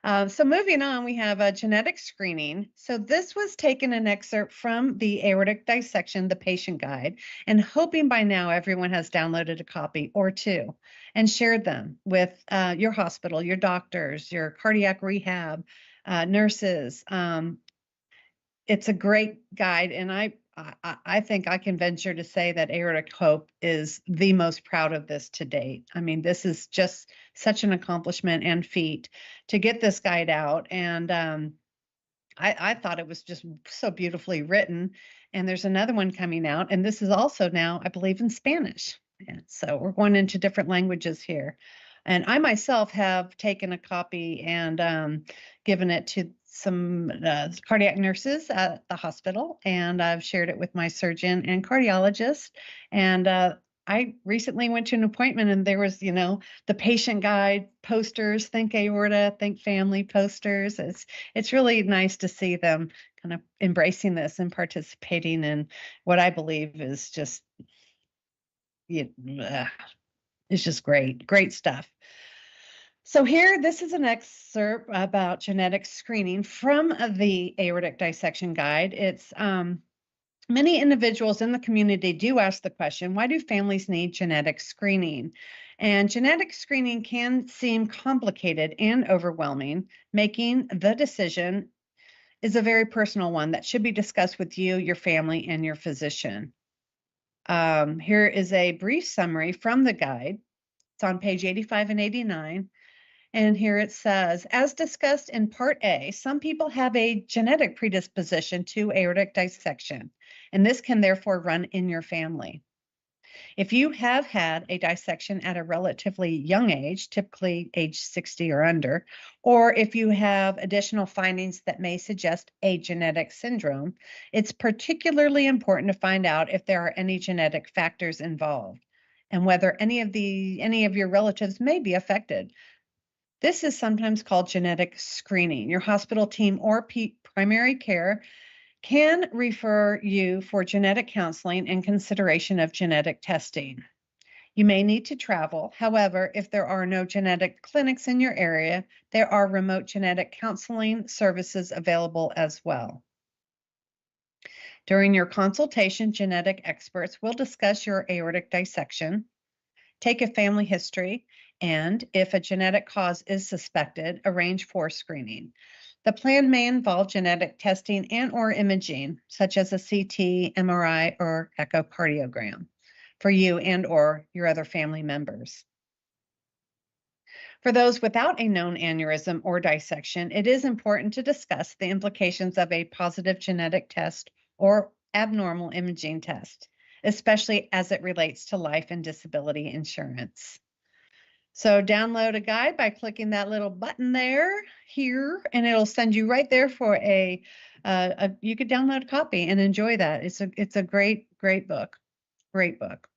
So moving on, we have a genetic screening. So this was taken an excerpt from the Aortic Dissection, the patient guide, and hoping by now everyone has downloaded a copy or two and shared them with your hospital, your doctors, your cardiac rehab, nurses. It's a great guide, and I think I can venture to say that Aortic Hope is the most proud of this to date. I mean, this is just such an accomplishment and feat to get this guide out, and I thought it was just so beautifully written. And there's another one coming out, and this is also now, I believe, in Spanish. And so we're going into different languages here. And I myself have taken a copy and given it to some cardiac nurses at the hospital, and I've shared it with my surgeon and cardiologist. And I recently went to an appointment, and there was, the patient guide posters, think aorta, think family posters. It's really nice to see them kind of embracing this and participating in what I believe is just, it's just great stuff. So here, this is an excerpt about genetic screening from the Aortic Dissection Guide. It's many individuals in the community do ask the question, why do families need genetic screening? And genetic screening can seem complicated and overwhelming. Making the decision is a very personal one that should be discussed with you, your family, and your physician. Here is a brief summary from the guide. It's on page 85 and 89. And here it says, as discussed in Part A, some people have a genetic predisposition to aortic dissection, and this can therefore run in your family. If you have had a dissection at a relatively young age, typically age 60 or under, or if you have additional findings that may suggest a genetic syndrome, it's particularly important to find out if there are any genetic factors involved and whether any of your relatives may be affected. This is sometimes called genetic screening. Your hospital team or primary care can refer you for genetic counseling and consideration of genetic testing. You may need to travel. However, if there are no genetic clinics in your area, there are remote genetic counseling services available as well. During your consultation, genetic experts will discuss your aortic dissection, take a family history, and if a genetic cause is suspected, arrange for screening. The plan may involve genetic testing and/or imaging, such as a CT, MRI, or echocardiogram for you and/or your other family members. For those without a known aneurysm or dissection, it is important to discuss the implications of a positive genetic test or abnormal imaging test, especially as it relates to life and disability insurance. So download a guide by clicking that little button here, and it'll send you right there for you could download a copy and enjoy that. It's a great book. Great book.